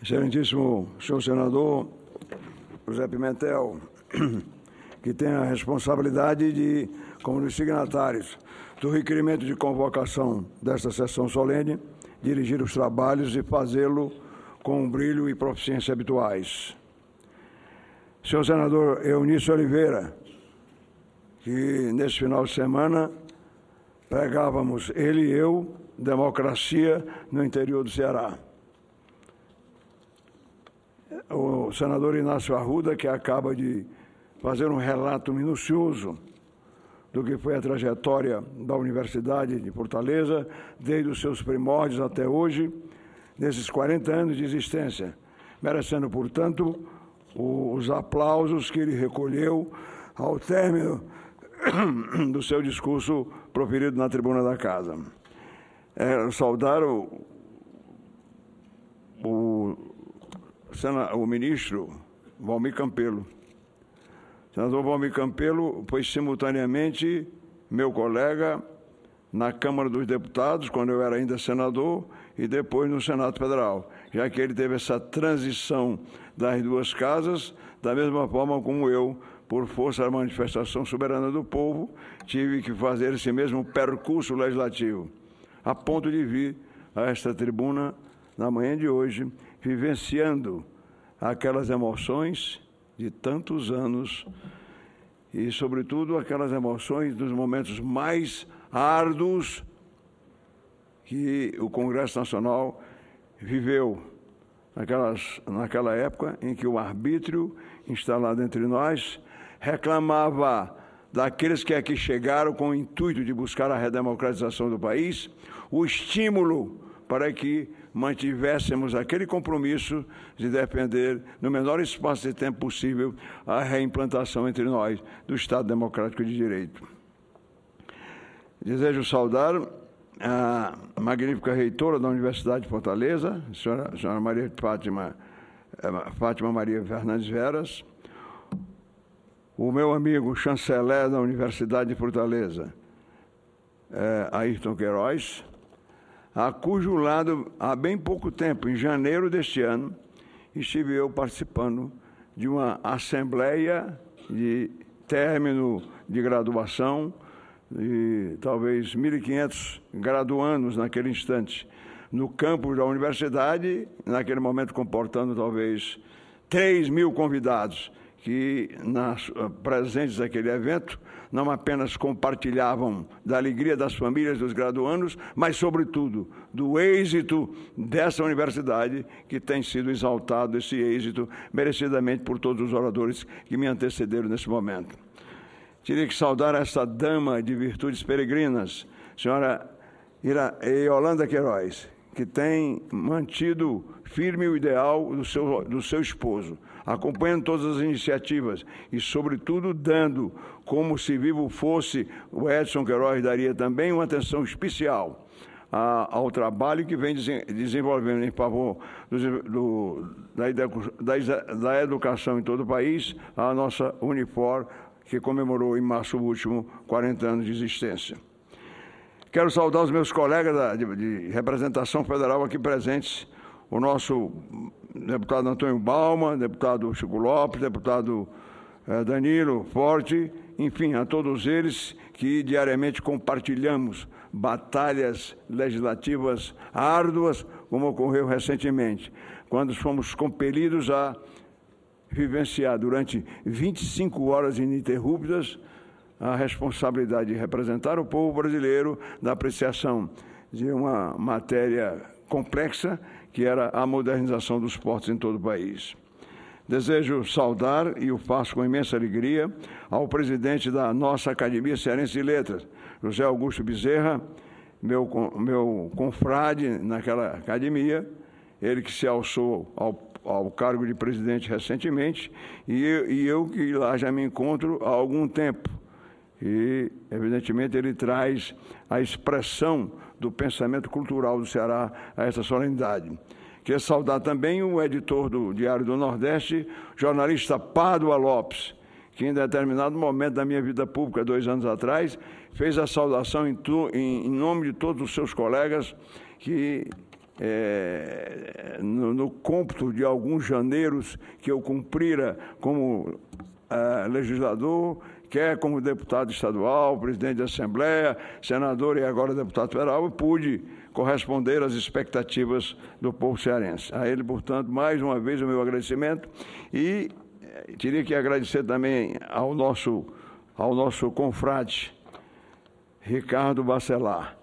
Excelentíssimo senhor senador José Pimentel, que tem a responsabilidade de, como dos signatários do requerimento de convocação desta sessão solene, dirigir os trabalhos e fazê-lo com brilho e proficiência habituais. Senhor senador Eunício Oliveira, que nesse final de semana pregávamos, ele e eu, democracia no interior do Ceará. O senador Inácio Arruda, que acaba de fazer um relato minucioso do que foi a trajetória da Universidade de Fortaleza, desde os seus primórdios até hoje, nesses 40 anos de existência, merecendo, portanto, os aplausos que ele recolheu ao término do seu discurso proferido na tribuna da Casa. Saudar o ministro Valmir Campelo. O senador Valmir Campelo foi simultaneamente meu colega na Câmara dos Deputados, quando eu era ainda senador, e depois no Senado Federal, já que ele teve essa transição das duas casas, da mesma forma como eu, por força da manifestação soberana do povo, tive que fazer esse mesmo percurso legislativo, a ponto de vir a esta tribuna, na manhã de hoje, vivenciando aquelas emoções de tantos anos e, sobretudo, aquelas emoções dos momentos mais árduos que o Congresso Nacional viveu naquela época em que o arbítrio instalado entre nós reclamava daqueles que aqui chegaram com o intuito de buscar a redemocratização do país, o estímulo para que mantivéssemos aquele compromisso de defender, no menor espaço de tempo possível, a reimplantação entre nós do Estado Democrático de Direito. Desejo saudar a magnífica reitora da Universidade de Fortaleza, a senhora Maria Fátima Maria Fernandes Veras, o meu amigo chanceler da Universidade de Fortaleza, Ayrton Queiroz, a cujo lado, há bem pouco tempo, em janeiro deste ano, estive eu participando de uma assembleia de término de graduação, de talvez 1.500 graduandos naquele instante, no campus da universidade, naquele momento comportando talvez 3.000 convidados, que, presentes naquele evento, não apenas compartilhavam da alegria das famílias dos graduandos, mas, sobretudo, do êxito dessa universidade, que tem sido exaltado, esse êxito, merecidamente por todos os oradores que me antecederam nesse momento. Teria que saudar essa dama de virtudes peregrinas, senhora Yolanda Queiroz, que tem mantido firme o ideal do seu esposo, acompanhando todas as iniciativas e, sobretudo, dando, como se vivo fosse, o Edson Queiroz daria também uma atenção especial ao trabalho que vem desenvolvendo em favor da educação em todo o país, a nossa Unifor, que comemorou em março último 40 anos de existência. Quero saudar os meus colegas de representação federal aqui presentes, o nosso deputado Antônio Balma, deputado Chico Lopes, deputado Danilo Forte, enfim, a todos eles que diariamente compartilhamos batalhas legislativas árduas, como ocorreu recentemente, quando fomos compelidos a vivenciar durante 25 horas ininterruptas a responsabilidade de representar o povo brasileiro na apreciação de uma matéria complexa, que era a modernização dos portos em todo o país. Desejo saudar, e o faço com imensa alegria, ao presidente da nossa Academia Cearense de Letras, José Augusto Bezerra, meu confrade naquela academia, ele que se alçou ao cargo de presidente recentemente, e eu que lá já me encontro há algum tempo. E, evidentemente, ele traz a expressão do pensamento cultural do Ceará a essa solenidade. Queria saudar também o editor do Diário do Nordeste, jornalista Pádua Lopes, que em determinado momento da minha vida pública, 2 anos atrás, fez a saudação em nome de todos os seus colegas que no cômputo de alguns janeiros que eu cumprira como legislador, quer como deputado estadual, presidente da Assembleia, senador e agora deputado federal, eu pude corresponder às expectativas do povo cearense. A ele, portanto, mais uma vez o meu agradecimento e teria que agradecer também ao nosso confrade Ricardo Bacelar,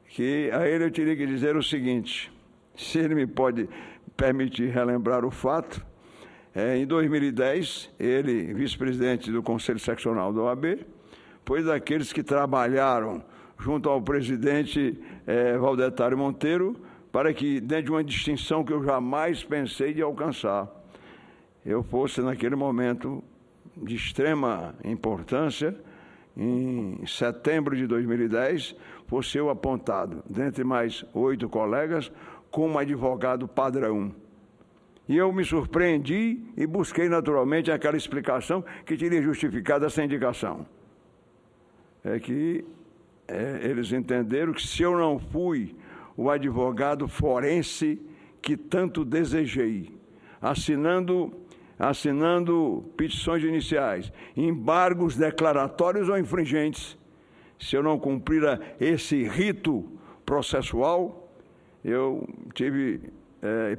que a ele eu teria que dizer o seguinte, se ele me pode permitir relembrar o fato, em 2010, ele, vice-presidente do Conselho Seccional da OAB, foi daqueles que trabalharam junto ao presidente Valdetário Monteiro para que, dentro de uma distinção que eu jamais pensei de alcançar, eu fosse, naquele momento de extrema importância, em setembro de 2010, fosse eu apontado, dentre mais 8 colegas, como advogado padrão. E eu me surpreendi e busquei naturalmente aquela explicação que teria justificado essa indicação. É que eles entenderam que se eu não fui o advogado forense que tanto desejei, assinando petições iniciais, embargos declaratórios ou infringentes, se eu não cumprira esse rito processual, eu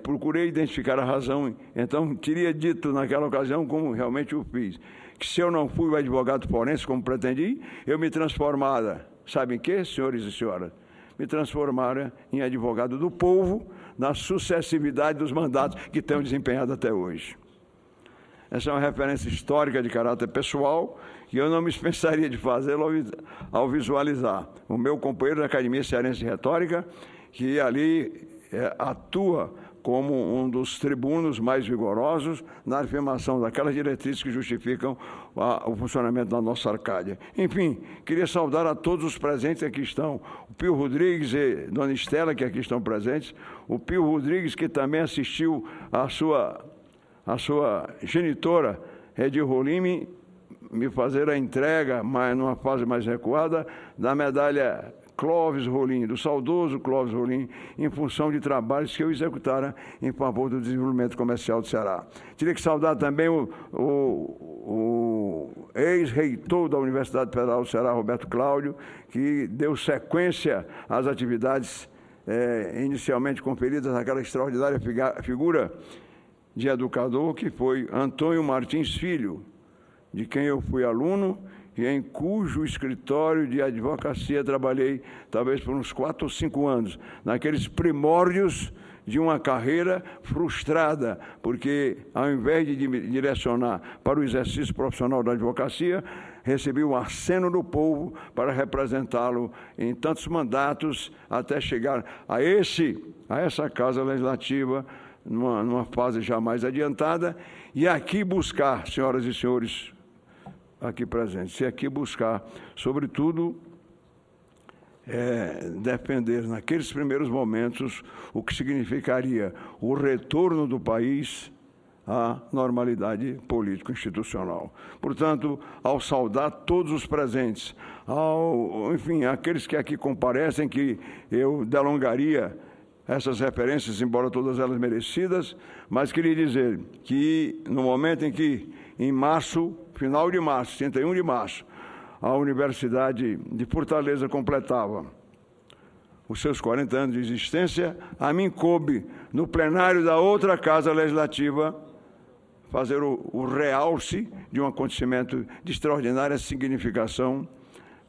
procurei identificar a razão, então teria dito naquela ocasião, como realmente eu fiz, que se eu não fui o advogado forense como pretendi, eu me transformara, sabem o quê, senhores e senhoras? Me transformara em advogado do povo na sucessividade dos mandatos que tenho desempenhado até hoje. Essa é uma referência histórica de caráter pessoal que eu não me dispensaria de fazê-lo ao visualizar. O meu companheiro da Academia Cearense de Retórica, que ali atua como um dos tribunos mais vigorosos na afirmação daquelas diretrizes que justificam o funcionamento da nossa Arcádia. Enfim, queria saudar a todos os presentes que aqui estão, o Pio Rodrigues e Dona Estela, que aqui estão presentes, o Pio Rodrigues, que também assistiu a sua genitora, Edir Rolim, me fazer a entrega, mas numa fase mais recuada, da medalha Clóvis Rolim, do saudoso Clóvis Rolim, em função de trabalhos que eu executara em favor do desenvolvimento comercial do Ceará. Teria que saudar também o ex-reitor da Universidade Federal do Ceará, Roberto Cláudio, que deu sequência às atividades inicialmente conferidas naquela extraordinária figura de educador, que foi Antônio Martins Filho, de quem eu fui aluno, e em cujo escritório de advocacia trabalhei talvez por uns 4 ou 5 anos, naqueles primórdios de uma carreira frustrada, porque ao invés de me direcionar para o exercício profissional da advocacia, recebi o aceno do povo para representá-lo em tantos mandatos até chegar a essa Casa Legislativa, numa fase já mais adiantada, e aqui buscar, senhoras e senhores, aqui presentes, e aqui buscar, sobretudo, defender naqueles primeiros momentos o que significaria o retorno do país à normalidade político-institucional. Portanto, ao saudar todos os presentes, enfim, aqueles que aqui comparecem, que eu delongaria essas referências, embora todas elas merecidas, mas queria dizer que no momento em que, em março, final de março, 31 de março, a Universidade de Fortaleza completava os seus 40 anos de existência, a mim coube, no plenário da outra Casa Legislativa, fazer o realce de um acontecimento de extraordinária significação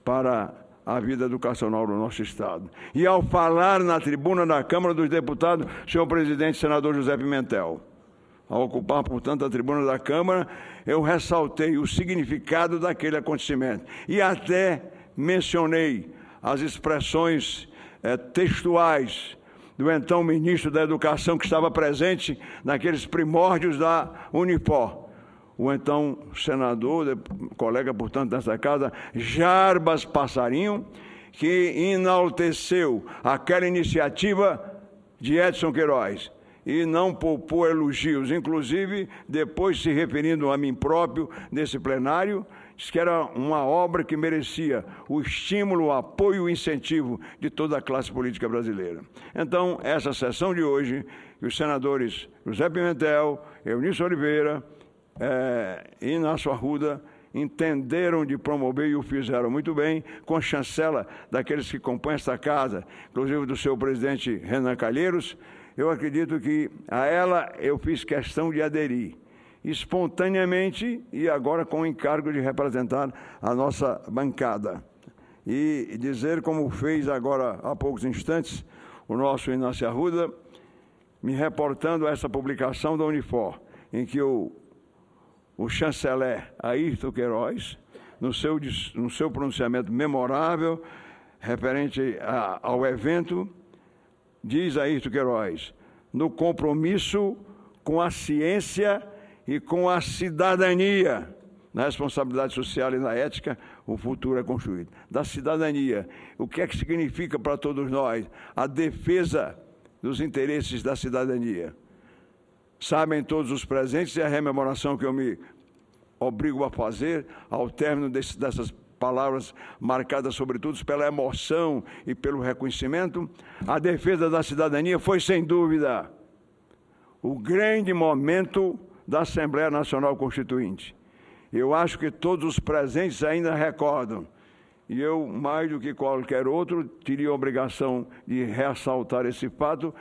para a vida educacional do nosso Estado. E ao falar na tribuna da Câmara dos Deputados, senhor presidente, senador José Pimentel, ao ocupar, portanto, a tribuna da Câmara, eu ressaltei o significado daquele acontecimento e até mencionei as expressões textuais do então ministro da Educação, que estava presente naqueles primórdios da Unifor, o então senador, colega, portanto, dessa casa, Jarbas Passarinho, que enalteceu aquela iniciativa de Edson Queiroz e não poupou elogios, inclusive, depois se referindo a mim próprio nesse plenário, Diz que era uma obra que merecia o estímulo, o apoio e o incentivo de toda a classe política brasileira. Então, essa sessão de hoje, os senadores José Pimentel, Eunício Oliveira e Inácio Arruda entenderam de promover e o fizeram muito bem, com chancela daqueles que compõem esta casa, inclusive do seu presidente Renan Calheiros. Eu acredito que a ela eu fiz questão de aderir espontaneamente e agora com o encargo de representar a nossa bancada. E dizer, como fez agora há poucos instantes o nosso Inácio Arruda, me reportando a essa publicação da Unifor, em que o chanceler Ayrton Queiroz, no seu pronunciamento memorável, referente ao evento, diz Ayrton Queiroz: no compromisso com a ciência e com a cidadania, na responsabilidade social e na ética, o futuro é construído. Da cidadania, o que é que significa para todos nós a defesa dos interesses da cidadania? Sabem todos os presentes e a rememoração que eu me obrigo a fazer ao término dessas palavras marcadas sobretudo pela emoção e pelo reconhecimento. A defesa da cidadania foi, sem dúvida, o grande momento da Assembleia Nacional Constituinte. Eu acho que todos os presentes ainda recordam, e eu, mais do que qualquer outro, teria a obrigação de ressaltar esse fato,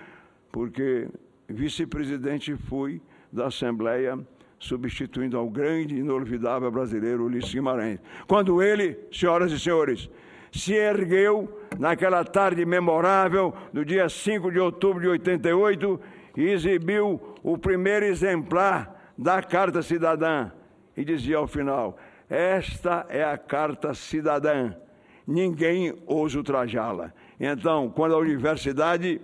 porque vice-presidente fui da Assembleia, substituindo ao grande e inolvidável brasileiro Ulisses Guimarães. Quando ele, senhoras e senhores, se ergueu naquela tarde memorável do dia 5 de outubro de 88 e exibiu o primeiro exemplar da Carta Cidadã e dizia ao final: esta é a Carta Cidadã, ninguém ousa ultrajá-la. Então, quando a Universidade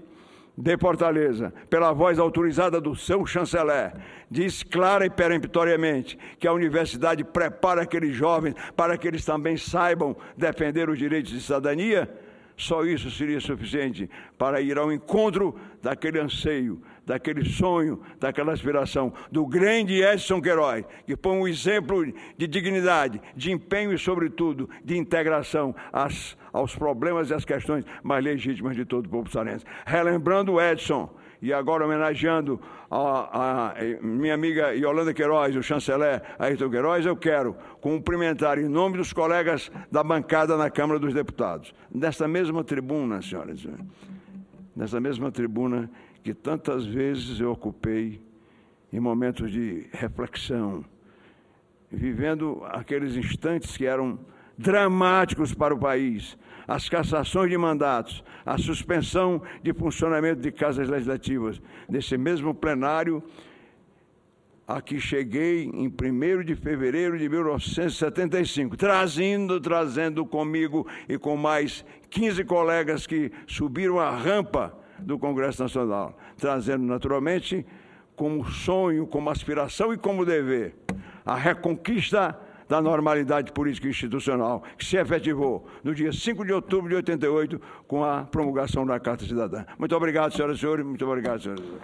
de Fortaleza, pela voz autorizada do seu chanceler, diz clara e peremptoriamente que a universidade prepara aqueles jovens para que eles também saibam defender os direitos de cidadania, só isso seria suficiente para ir ao encontro daquele anseio, daquele sonho, daquela aspiração do grande Edson Queiroz, que foi um exemplo de dignidade, de empenho e, sobretudo, de integração aos problemas e às questões mais legítimas de todo o povo cearense. Relembrando o Edson, e agora homenageando a minha amiga Yolanda Queiroz, o chanceler Ayrton Queiroz, eu quero cumprimentar em nome dos colegas da bancada na Câmara dos Deputados, nessa mesma tribuna, senhoras e senhores, nessa mesma tribuna que tantas vezes eu ocupei em momentos de reflexão, vivendo aqueles instantes que eram dramáticos para o país, as cassações de mandatos, a suspensão de funcionamento de casas legislativas. Nesse mesmo plenário, aqui cheguei em 1º de fevereiro de 1975, trazendo comigo e com mais 15 colegas que subiram a rampa do Congresso Nacional, trazendo naturalmente como sonho, como aspiração e como dever a reconquista da normalidade política e institucional, que se efetivou no dia 5 de outubro de 88, com a promulgação da Carta Cidadã. Muito obrigado, senhoras e senhores. Muito obrigado, senhoras e senhores.